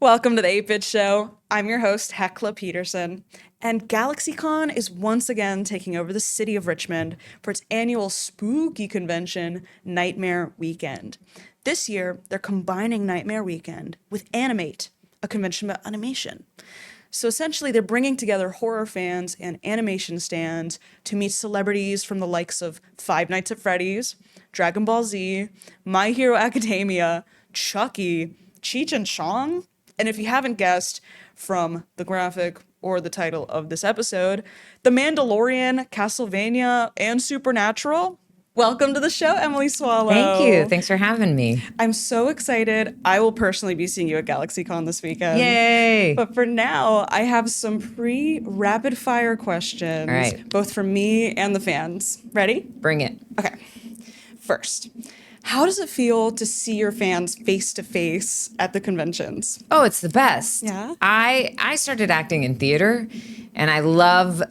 Welcome to the 8-Bit Show. I'm your host, Hekla Petursson, and GalaxyCon is once again taking over the city of Richmond for its annual spooky convention, Nightmare Weekend. This year, they're combining Nightmare Weekend with Animate, a convention about animation. So essentially, they're bringing together horror fans and animation stands to meet celebrities from the likes of Five Nights at Freddy's, Dragon Ball Z, My Hero Academia, Chucky, Cheech and Chong. And if you haven't guessed from the graphic or the title of this episode, The Mandalorian, Castlevania, and Supernatural. Welcome to the show, Emily Swallow. Thank you. Thanks for having me. I'm so excited. I will personally be seeing you at GalaxyCon this weekend. Yay! But for now, I have some pre-rapid fire questions, All right. both from me and the fans. Ready? Bring it. Okay. First, how does it feel to see your fans face to face at the conventions? Oh, it's the best. Yeah? I started acting in theater, and I love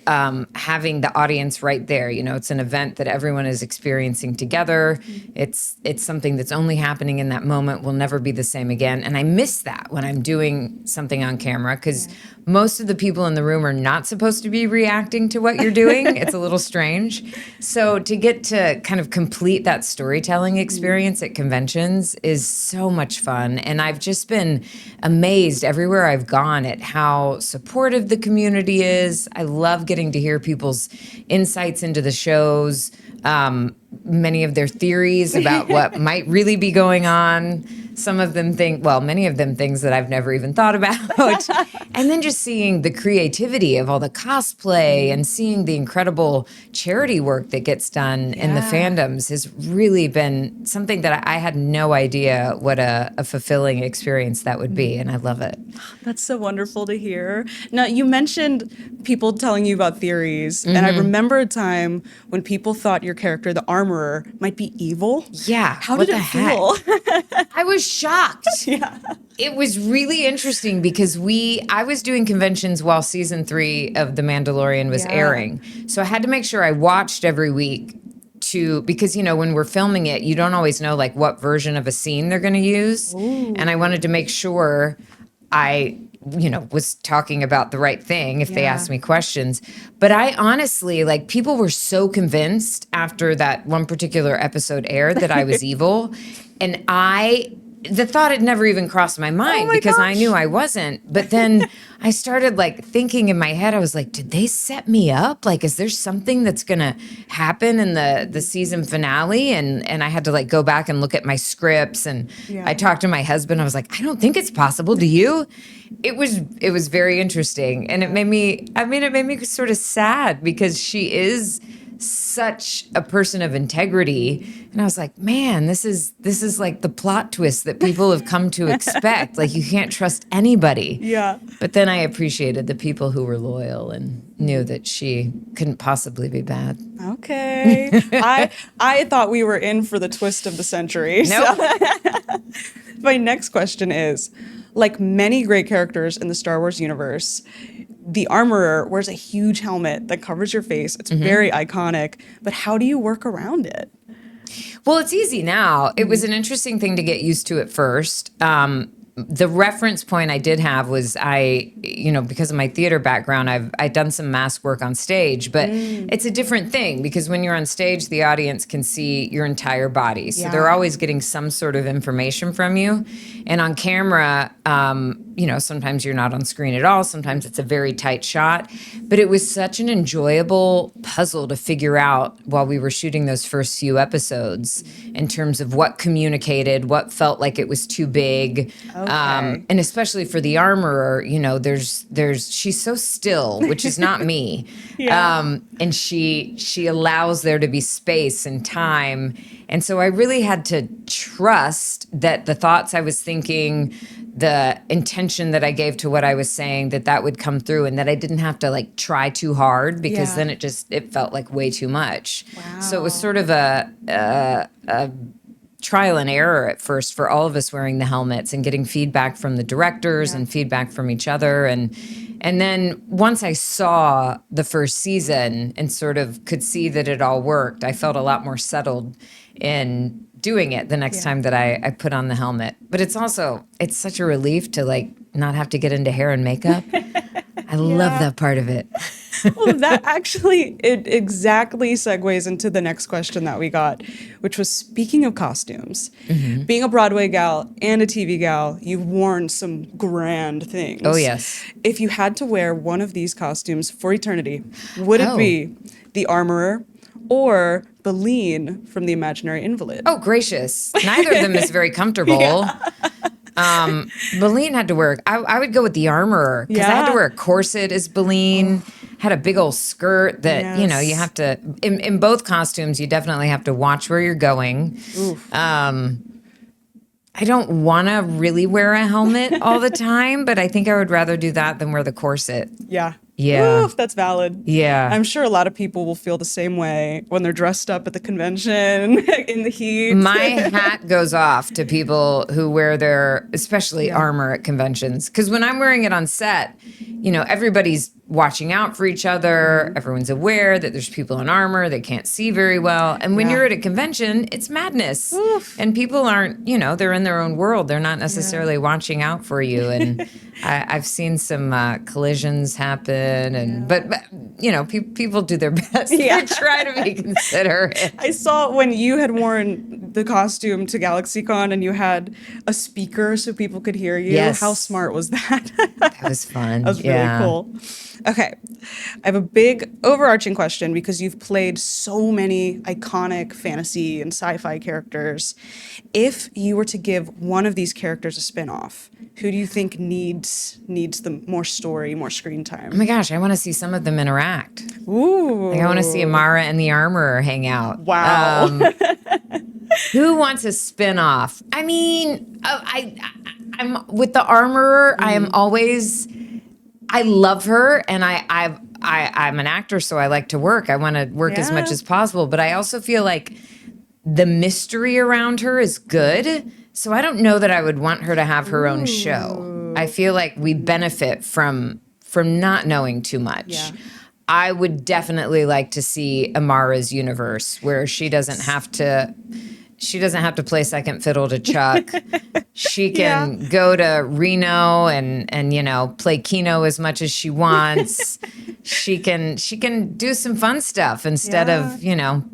having the audience right there. You know, it's an event that everyone is experiencing together. It's something that's only happening in that moment, will never be the same again. And I miss that when I'm doing something on camera because most of the people in the room are not supposed to be reacting to what you're doing. It's a little strange. So to get to kind of complete that storytelling experience at conventions is so much fun. And I've just been amazed everywhere I've gone at how supportive the community is. I love getting to hear people's insights into the shows, many of their theories about what might really be going on. Some of them many of them things that I've never even thought about. And then just seeing the creativity of all the cosplay and seeing the incredible charity work that gets done in the fandoms has really been something that I had no idea what a fulfilling experience that would be. And I love it. That's so wonderful to hear. Now, you mentioned people telling you about theories, and I remember a time when people thought your character, the Armorer, might be evil. Yeah. How did it feel? I was shocked. Yeah. It was really interesting because I was doing conventions while season 3 of The Mandalorian was airing. So I had to make sure I watched every week because, you know, when we're filming it, you don't always know like what version of a scene they're going to use. Ooh. And I wanted to make sure I was talking about the right thing if they asked me questions. But I honestly, people were so convinced after that one particular episode aired that I was evil. And the thought had never even crossed my mind because I knew I wasn't. But then I started thinking in my head, I was like, did they set me up? Is there something that's going to happen in the season finale? And I had to go back and look at my scripts. And I talked to my husband. I was like, I don't think it's possible. Do you? It was very interesting. And it made me sort of sad because she is such a person of integrity. And I was like, man, this is the plot twist that people have come to expect. You can't trust anybody. Yeah. But then I appreciated the people who were loyal and knew that she couldn't possibly be bad. Okay. I thought we were in for the twist of the century. Nope. So. My next question is, like many great characters in the Star Wars universe, the Armorer wears a huge helmet that covers your face. It's very iconic, but how do you work around it? Well, it's easy now. It was an interesting thing to get used to at first. The reference point I did have was because of my theater background, I'd done some mask work on stage, but it's a different thing because when you're on stage, the audience can see your entire body. So they're always getting some sort of information from you. And on camera, sometimes you're not on screen at all. Sometimes it's a very tight shot. But it was such an enjoyable puzzle to figure out while we were shooting those first few episodes in terms of what communicated, what felt like it was too big. And especially for the Armorer, she's so still, which is not me. And she allows there to be space and time. And so I really had to trust that the thoughts I was thinking, the intention that I gave to what I was saying, that would come through and that I didn't have to try too hard because then it felt like way too much. Wow. So it was sort of a trial and error at first for all of us wearing the helmets and getting feedback from the directors and feedback from each other. And And then once I saw the first season and sort of could see that it all worked, I felt a lot more settled in doing it the next time that I put on the helmet. But it's such a relief to like not have to get into hair and makeup. I love that part of it. Well, that actually, it exactly segues into the next question that we got, which was, speaking of costumes, being a Broadway gal and a TV gal, you've worn some grand things. Oh, yes. If you had to wear one of these costumes for eternity, would it be the Armorer or Beline from The Imaginary Invalid? Oh, gracious. Neither of them is very comfortable. Beline had to wear, I would go with the Armorer because I had to wear a corset as Beline, had a big old skirt that, you have to, in both costumes, you definitely have to watch where you're going. I don't want to really wear a helmet all the time, but I think I would rather do that than wear the corset. Yeah. Yeah. Oof, that's valid. Yeah. I'm sure a lot of people will feel the same way when they're dressed up at the convention in the heat. My hat goes off to people who wear their, especially armor at conventions. Because when I'm wearing it on set, everybody's watching out for each other. Everyone's aware that there's people in armor. They can't see very well. And when you're at a convention, it's madness. Oof. And people aren't, they're in their own world. They're not necessarily watching out for you. And I've seen some collisions happen. But people do their best. They try to be considerate. I saw when you had worn the costume to GalaxyCon and you had a speaker so people could hear you. Yes. How smart was that? That was fun. That was really cool. Okay. I have a big overarching question because you've played so many iconic fantasy and sci-fi characters. If you were to give one of these characters a spin-off, who do you think needs the more story, more screen time? Oh my gosh, I want to see some of them interact. Ooh. Like I want to see Amara and the Armorer hang out. Wow. Who wants a spin-off? I mean, I'm with the Armorer. I am always. I love her, and I'm an actor, so I like to work. I want to work as much as possible, but I also feel like the mystery around her is good. So I don't know that I would want her to have her own show. I feel like we benefit from not knowing too much. Yeah. I would definitely like to see Amara's universe where she doesn't have to play second fiddle to Chuck. She can go to Reno and play Keno as much as she wants. She can do some fun stuff instead of,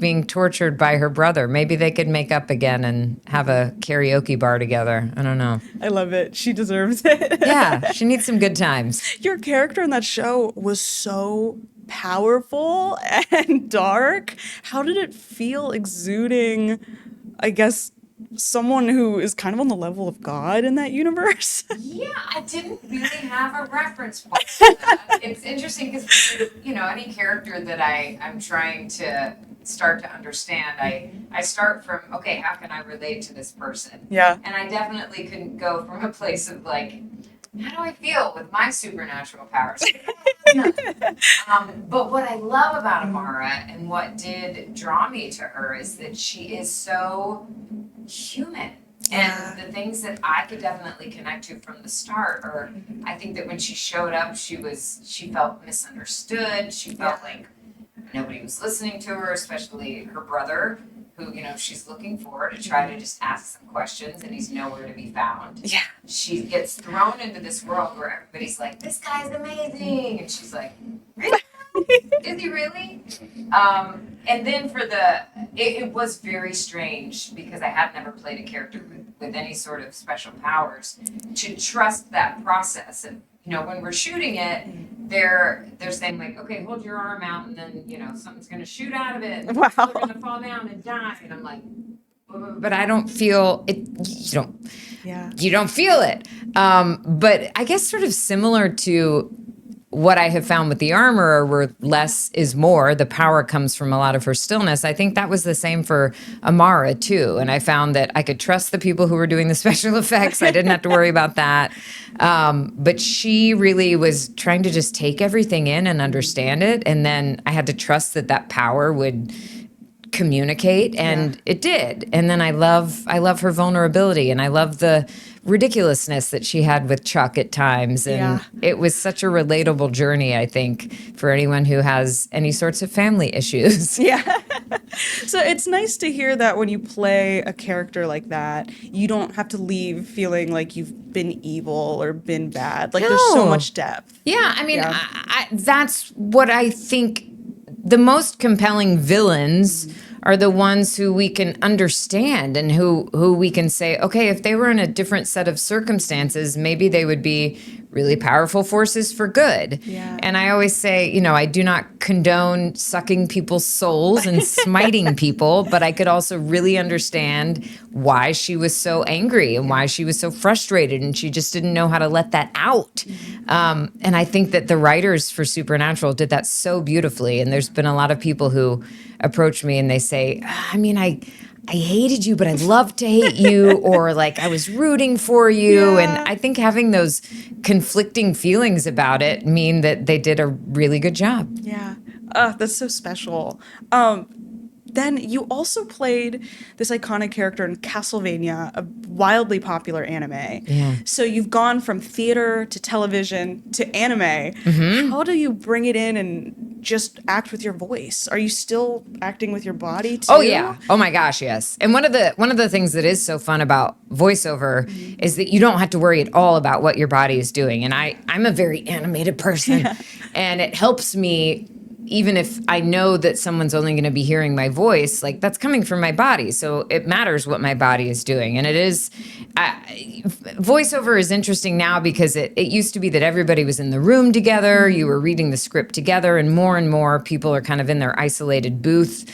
being tortured by her brother. Maybe they could make up again and have a karaoke bar together. I don't know. I love it. She deserves it. Yeah, she needs some good times. Your character in that show was so powerful and dark. How did it feel exuding, I guess, someone who is kind of on the level of God in that universe? Yeah, I didn't really have a reference point for that. It's interesting because, any character that I'm trying to start to understand, I start from, okay, how can I relate to this person? Yeah. And I definitely couldn't go from a place of like, how do I feel with my supernatural powers? But what I love about Amara and what did draw me to her is that she is so human. And the things that I could definitely connect to from the start are, I think that when she showed up, she felt misunderstood. She felt like nobody was listening to her, especially her brother, who, she's looking for to try to just ask some questions and he's nowhere to be found. Yeah. She gets thrown into this world where everybody's like, this guy's amazing. And she's like, really? Is he really? And then it was very strange because I had never played a character with any sort of special powers to trust that process. And, when we're shooting it, they're saying like, okay, hold your arm out and then, something's going to shoot out of it. And Wow. People are going to fall down and die. And I'm like, but I don't feel it. You don't feel it. But I guess sort of similar to what I have found with the Armorer, where less is more, the power comes from a lot of her stillness. I think that was the same for Amara too. And I found that I could trust the people who were doing the special effects. I didn't have to worry about that. But she really was trying to just take everything in and understand it. And then I had to trust that power would communicate, and it did. And then I love her vulnerability, and I love the ridiculousness that she had with Chuck at times. And it was such a relatable journey, I think, for anyone who has any sorts of family issues. Yeah. So it's nice to hear that when you play a character like that, you don't have to leave feeling like you've been evil or been bad. Like there's so No. much depth. Yeah, I mean, that's what I think the most compelling villains are the ones who we can understand and who we can say, okay, if they were in a different set of circumstances, maybe they would be really powerful forces for good. Yeah. And I always say, you know, I do not condone sucking people's souls and smiting people, but I could also really understand why she was so angry and why she was so frustrated and she just didn't know how to let that out. And I think that the writers for Supernatural did that so beautifully. And there's been a lot of people who approach me and they say, I mean, I hated you, but I'd love to hate you, or like I was rooting for you. And I think having those conflicting feelings about it mean that they did a really good job. Yeah. That's so special. Then you also played this iconic character in Castlevania, a wildly popular anime. Yeah. So you've gone from theater to television to anime. How do you bring it in and just act with your voice? Are you still acting with your body too? Oh yeah. Oh my gosh, yes. And one of the things that is so fun about voiceover is that you don't have to worry at all about what your body is doing. And I'm a very animated person, and it helps me. Even if I know that someone's only going to be hearing my voice, like that's coming from my body. So it matters what my body is doing. And it is, voiceover is interesting now because it used to be that everybody was in the room together. You were reading the script together, and more people are kind of in their isolated booth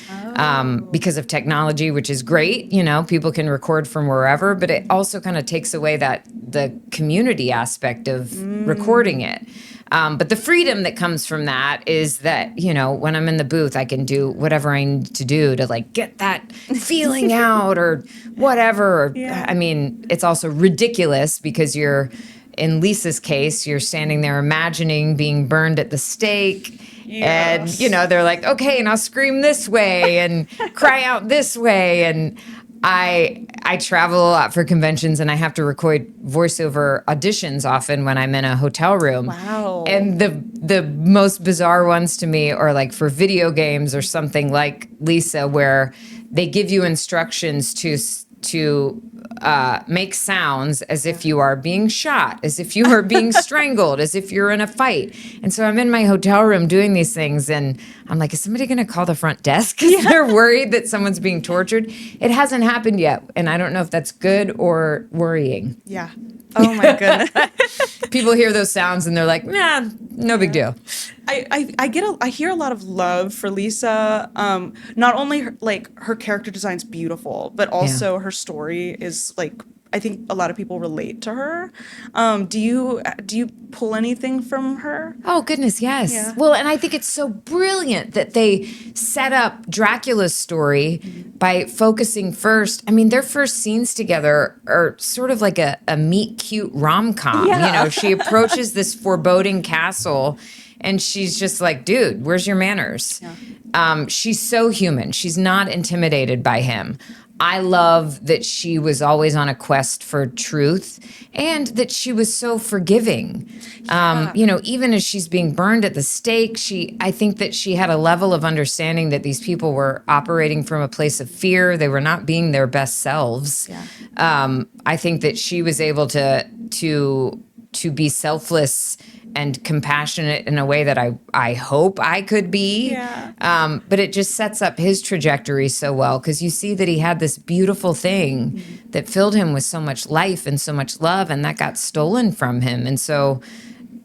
because of technology, which is great. You know, people can record from wherever, but it also kind of takes away the community aspect of recording it. But the freedom that comes from that is that, you know, when I'm in the booth, I can do whatever I need to do to like get that feeling out or whatever. I mean, it's also ridiculous because in Lisa's case, you're standing there imagining being burned at the stake. And, you know, they're like, okay, now scream this way and cry out this way. And I travel a lot for conventions, and I have to record voiceover auditions often when I'm in a hotel room. Wow. And the most bizarre ones to me are like for video games or something like Lisa, where they give you instructions to make sounds as if you are being shot, as if you are being strangled, as if you're in a fight. And so I'm in my hotel room doing these things, and I'm like, is somebody going to call the front desk? Because they're worried that someone's being tortured. It hasn't happened yet, and I don't know if that's good or worrying. Yeah. Oh my goodness. People hear those sounds and they're like, nah, no big deal. I hear a lot of love for Lisa. Not only her character design's beautiful, but also her story is like, I think a lot of people relate to her. Do you pull anything from her? Oh, goodness, yes. Yeah. Well, and I think it's so brilliant that they set up Dracula's story by focusing first. I mean, their first scenes together are sort of like a meet-cute rom-com. Yeah. You know, she approaches this foreboding castle, and she's just like, dude, where's your manners? Yeah. She's so human. She's not intimidated by him. I love that she was always on a quest for truth, and that she was so forgiving. You know, even as she's being burned at the stake, I think that she had a level of understanding that these people were operating from a place of fear. They were not being their best selves. Yeah. I think that she was able to be selfless and compassionate in a way that I hope I could be. Yeah. But it just sets up his trajectory so well, because you see that he had this beautiful thing that filled him with so much life and so much love, and that got stolen from him. And so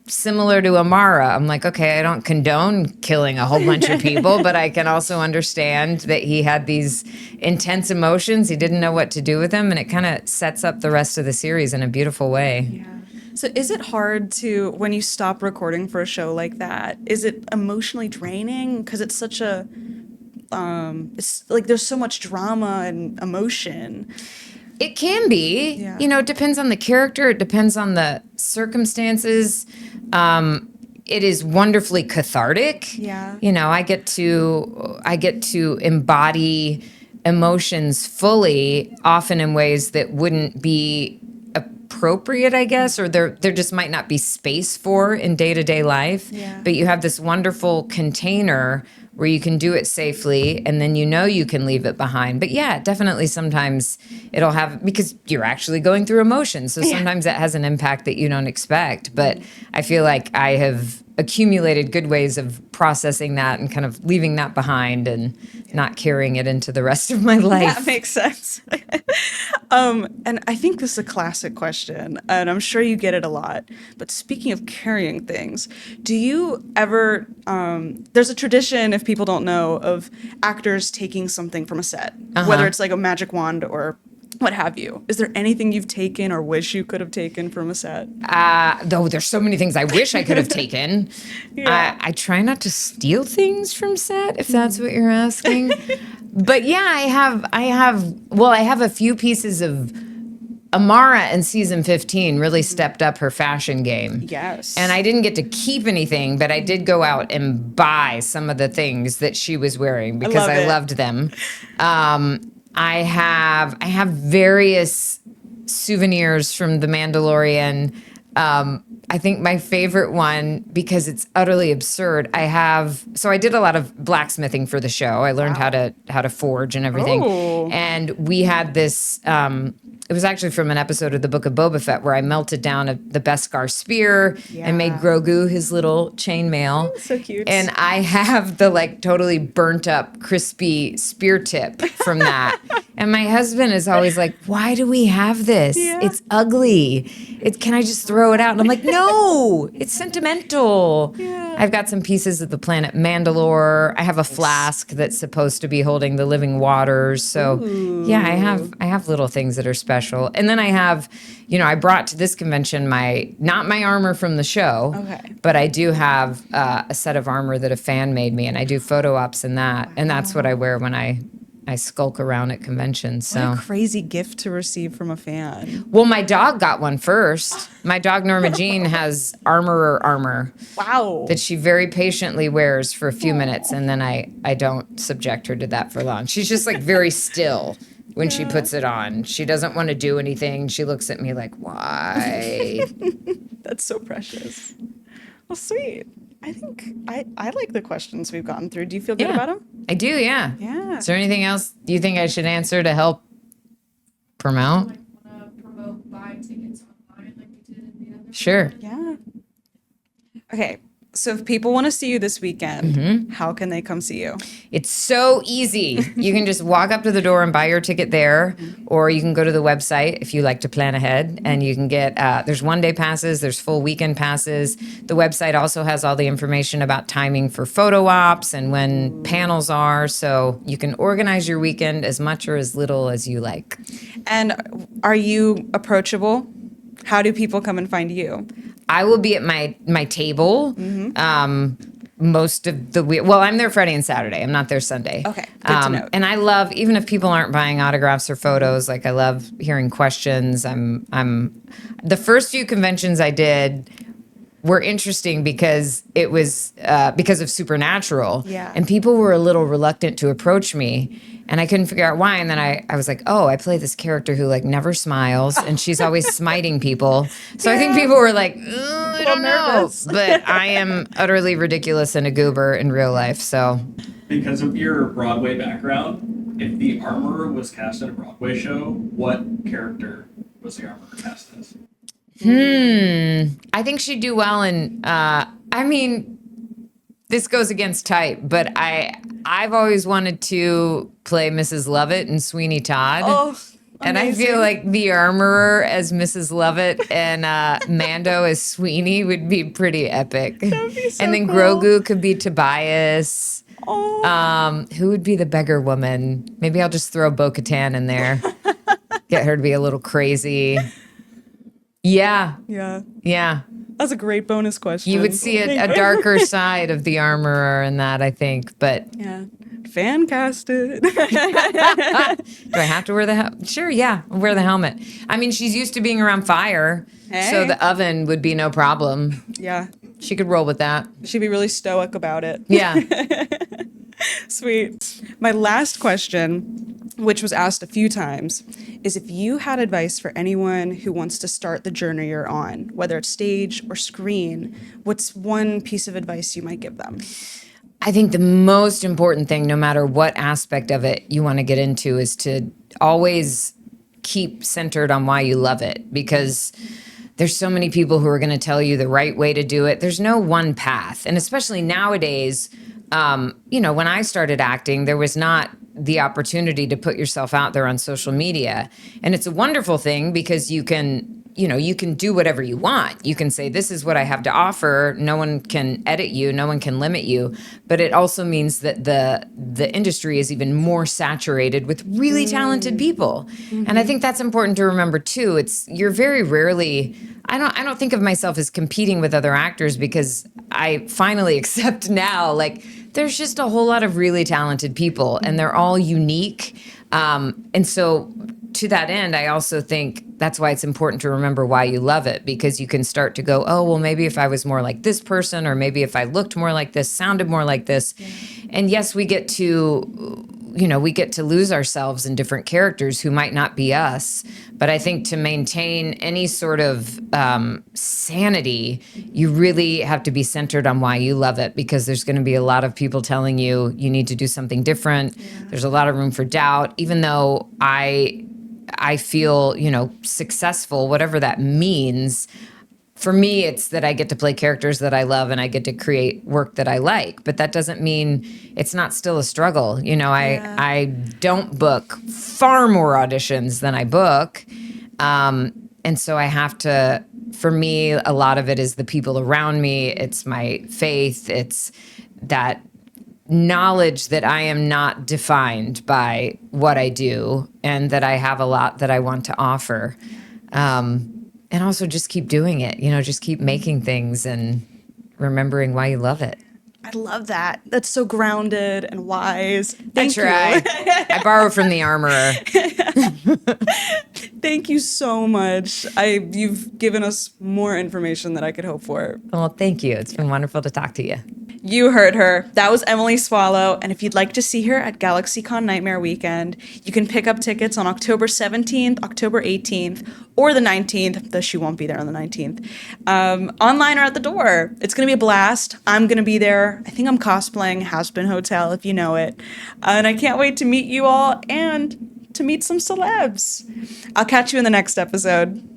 similar to Amara, I'm like, okay, I don't condone killing a whole bunch of people, but I can also understand that he had these intense emotions. He didn't know what to do with them, and it kind of sets up the rest of the series in a beautiful way. Yeah. So is it hard to, when you stop recording for a show like that, is it emotionally draining? Because it's such a, it's like there's so much drama and emotion. It can be. Yeah. You know, it depends on the character. It depends on the circumstances. It is wonderfully cathartic. Yeah. You know, I get to embody emotions fully, often in ways that wouldn't be appropriate, I guess, or there just might not be space for in day-to-day life. Yeah. But you have this wonderful container where you can do it safely, and then you can leave it behind. But yeah, definitely sometimes it'll have, because you're actually going through emotions. So sometimes that has an impact that you don't expect. But I feel like I have accumulated good ways of processing that and kind of leaving that behind and not carrying it into the rest of my life. That makes sense. And I think this is a classic question, and I'm sure you get it a lot. But speaking of carrying things, do you ever, there's a tradition, if people don't know, of actors taking something from a set, whether it's like a magic wand or what have you. Is there anything you've taken or wish you could have taken from a set? Though there's so many things I wish I could have taken. I try not to steal things from set, if that's what you're asking. But yeah, I have a few pieces of Amara in season 15 really stepped up her fashion game. Yes. And I didn't get to keep anything, but I did go out and buy some of the things that she was wearing because I loved them. I have various souvenirs from The Mandalorian. I think my favorite one, because it's utterly absurd, so I did a lot of blacksmithing for the show. I learned how to forge and everything. Oh. And we had this, it was actually from an episode of the Book of Boba Fett where I melted down the Beskar spear and made Grogu his little chainmail. So cute. And I have the like totally burnt up, crispy spear tip from that. And my husband is always like, "Why do we have this? It's ugly. Can I just throw it out?" And I'm like, "No, it's sentimental." Yeah. I've got some pieces of the planet Mandalore. I have a flask that's supposed to be holding the living waters. So yeah, I have little things that are special. And then I have, I brought to this convention not my armor from the show, but I do have a set of armor that a fan made me, and I do photo ops in that, and that's what I wear when I skulk around at conventions. So What a crazy gift to receive from a fan. well, my dog got one first. My dog Norma Jean has armorer armor. Wow. That she very patiently wears for a few minutes, and then I don't subject her to that for long. She's just like very still when she puts it on. She doesn't want to do anything. She looks at me like, "Why?" That's so precious. Well, sweet. I think I like the questions we've gotten through. Do you feel good about them? I do, yeah. Yeah. Is there anything else you think I should answer to help promote? Want to promote buying tickets online like we did in the other? Sure. Yeah. Okay. So if people want to see you this weekend, how can they come see you? It's so easy. You can just walk up to the door and buy your ticket there, or you can go to the website if you like to plan ahead, and you can get, there's one-day passes, there's full weekend passes. The website also has all the information about timing for photo ops and when panels are, so you can organize your weekend as much or as little as you like. And are you approachable? How do people come and find you? I will be at my table most of the week. Well, I'm there Friday and Saturday. I'm not there Sunday. Okay, good to know. And I love, even if people aren't buying autographs or photos, like I love hearing questions. I'm the first few conventions I did were interesting because it was because of Supernatural. Yeah. And people were a little reluctant to approach me. And I couldn't figure out why. And then I was like, oh, I play this character who like never smiles and she's always smiting people. So I think people were like, I don't know. But I am utterly ridiculous and a goober in real life. So Because of your Broadway background, if the armorer was cast in a Broadway show, what character was the armorer cast as? I think she'd do well in, I mean, this goes against type, but I've always wanted to play Mrs. Lovett and Sweeney Todd. Oh, and I feel like the armorer as Mrs. Lovett and Mando as Sweeney would be pretty epic. That'd be so and then cool. Grogu could be Tobias. Oh. Who would be the beggar woman? Maybe I'll just throw Bo-Katan in there. Get her to be a little crazy. Yeah. Yeah. Yeah. That's a great bonus question. You would see a darker side of the armorer in that, I think. But Yeah. Fan casted. do I have to wear the helmet? Sure, yeah, I'll wear the helmet. I mean, she's used to being around fire, so Hey. the oven would be no problem. Yeah. She could roll with that. She'd be really stoic about it. Yeah. Sweet. My last question, which was asked a few times, is if you had advice for anyone who wants to start the journey you're on, whether it's stage or screen, what's one piece of advice you might give them? I think the most important thing, no matter what aspect of it you want to get into, is to always keep centered on why you love it, because there's so many people who are going to tell you the right way to do it. There's no one path. And especially nowadays, when I started acting, there was not the opportunity to put yourself out there on social media. And it's a wonderful thing because you can do whatever you want. You can say, this is what I have to offer. No one can edit you. No one can limit you. But it also means that the industry is even more saturated with really talented people. And I think that's important to remember too. You're very rarely, I don't think of myself as competing with other actors, because I finally accept now, like, there's just a whole lot of really talented people and they're all unique. And so to that end, I also think that's why it's important to remember why you love it, because you can start to go, oh, well, maybe if I was more like this person, or maybe if I looked more like this, sounded more like this. Yeah. And yes, we get to lose ourselves in different characters who might not be us. But I think to maintain any sort of sanity, you really have to be centered on why you love it, because there's going to be a lot of people telling you you need to do something different. Yeah. There's a lot of room for doubt, even though I feel, successful, whatever that means. For me, it's that I get to play characters that I love and I get to create work that I like. But that doesn't mean it's not still a struggle. I don't book far more auditions than I book. And so I have to, for me, a lot of it is the people around me. It's my faith. It's that knowledge that I am not defined by what I do and that I have a lot that I want to offer. And also just keep doing it, just keep making things and remembering why you love it. I love that. That's so grounded and wise. Thank you. I borrow from the armorer. Thank you so much. You've given us more information than I could hope for. Well, thank you. It's been wonderful to talk to you. You heard her. That was Emily Swallow. And if you'd like to see her at GalaxyCon Nightmare Weekend, you can pick up tickets on October 17th, October 18th, or the 19th, though she won't be there on the 19th. Online or at the door. It's going to be a blast. I'm going to be there. I think I'm cosplaying Has-Been Hotel, if you know it. And I can't wait to meet you all and to meet some celebs. I'll catch you in the next episode.